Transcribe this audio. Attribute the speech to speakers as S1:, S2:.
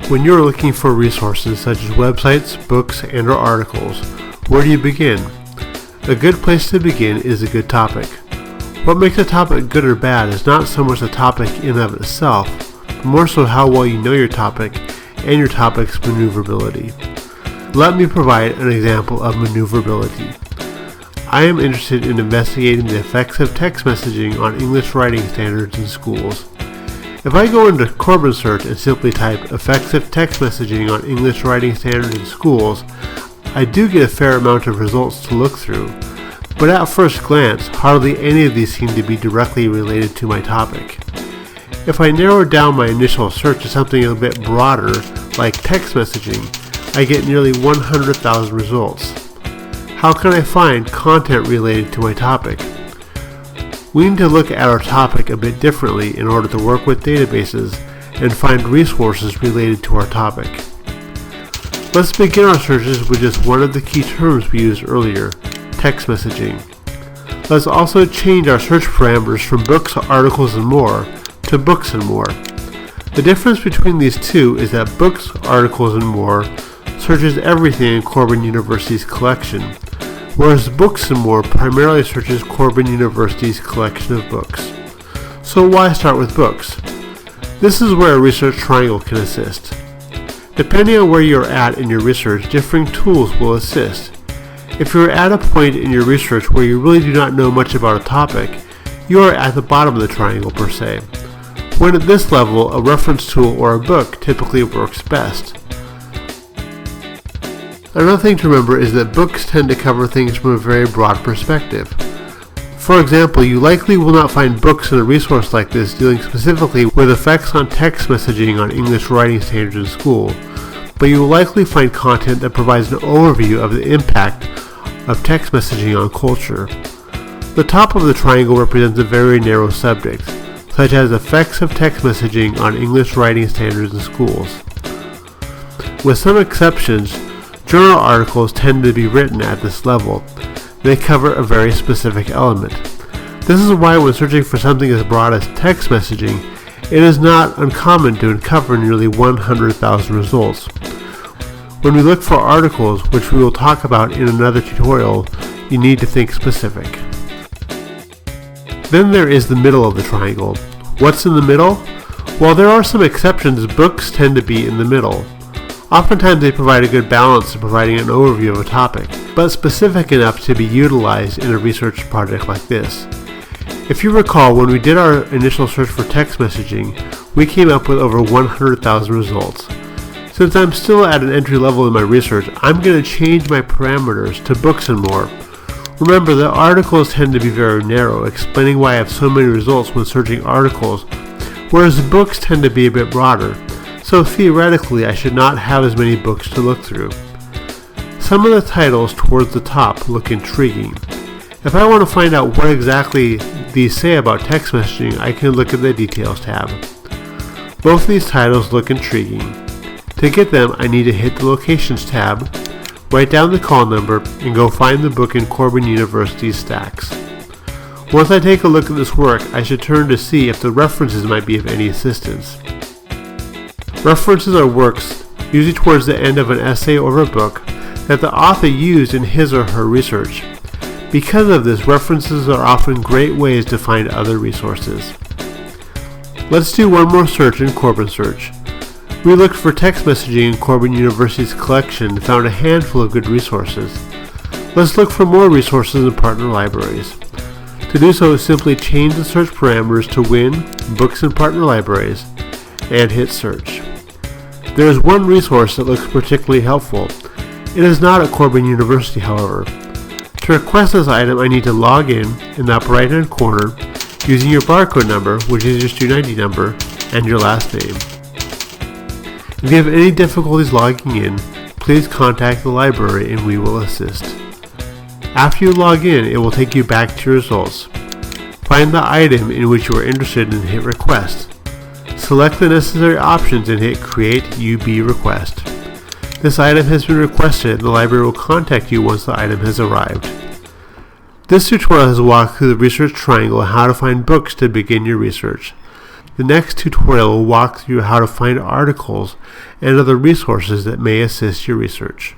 S1: When you're looking for resources such as websites, books, and/or articles, where do you begin? A good place to begin is a good topic. What makes a topic good or bad is not so much the topic in and of itself, but more so how well you know your topic and your topic's maneuverability. Let me provide an example of maneuverability. I am interested in investigating the effects of text messaging on English writing standards in schools. If I go into Corbin Search and simply type effects of text messaging on English writing standards in schools, I do get a fair amount of results to look through, but at first glance, hardly any of these seem to be directly related to my topic. If I narrow down my initial search to something a bit broader, like text messaging, I get nearly 100,000 results. How can I find content related to my topic? We need to look at our topic a bit differently in order to work with databases and find resources related to our topic. Let's begin our searches with just one of the key terms we used earlier, text messaging. Let's also change our search parameters from books, articles, and more to books and more. The difference between these two is that books, articles, and more searches everything in Corbin University's collection, whereas books and more primarily searches Corbin University's collection of books. So why start with books? This is where a research triangle can assist. Depending on where you're at in your research, differing tools will assist. If you're at a point in your research where you really do not know much about a topic, you are at the bottom of the triangle per se. When at this level, a reference tool or a book typically works best. Another thing to remember is that books tend to cover things from a very broad perspective. For example, you likely will not find books in a resource like this dealing specifically with effects on text messaging on English writing standards in school, but you will likely find content that provides an overview of the impact of text messaging on culture. The top of the triangle represents a very narrow subject, such as effects of text messaging on English writing standards in schools. With some exceptions, journal articles tend to be written at this level. They cover a very specific element. This is why when searching for something as broad as text messaging, it is not uncommon to uncover nearly 100,000 results. When we look for articles, which we will talk about in another tutorial, you need to think specific. Then there is the middle of the triangle. What's in the middle? While there are some exceptions, books tend to be in the middle. Oftentimes they provide a good balance in providing an overview of a topic, but specific enough to be utilized in a research project like this. If you recall, when we did our initial search for text messaging, we came up with over 100,000 results. Since I'm still at an entry level in my research, I'm going to change my parameters to books and more. Remember that articles tend to be very narrow, explaining why I have so many results when searching articles, whereas books tend to be a bit broader. So theoretically, I should not have as many books to look through. Some of the titles towards the top look intriguing. If I want to find out what exactly these say about text messaging, I can look at the Details tab. Both of these titles look intriguing. To get them, I need to hit the Locations tab, write down the call number, and go find the book in Corbin University's stacks. Once I take a look at this work, I should turn to see if the references might be of any assistance. References are works, usually towards the end of an essay or a book, that the author used in his or her research. Because of this, references are often great ways to find other resources. Let's do one more search in Corbin Search. We looked for text messaging in Corbin University's collection and found a handful of good resources. Let's look for more resources in partner libraries. To do so, simply change the search parameters to WIN, Books and Partner Libraries, and hit Search. There is one resource that looks particularly helpful. It is not at Corbin University, however. To request this item, I need to log in the upper right hand corner using your barcode number, which is your student ID number, and your last name. If you have any difficulties logging in, please contact the library and we will assist. After you log in, it will take you back to your results. Find the item in which you are interested and hit Request. Select the necessary options and hit Create UB Request. This item has been requested and the library will contact you once the item has arrived. This tutorial has walked through the research triangle and how to find books to begin your research. The next tutorial will walk through how to find articles and other resources that may assist your research.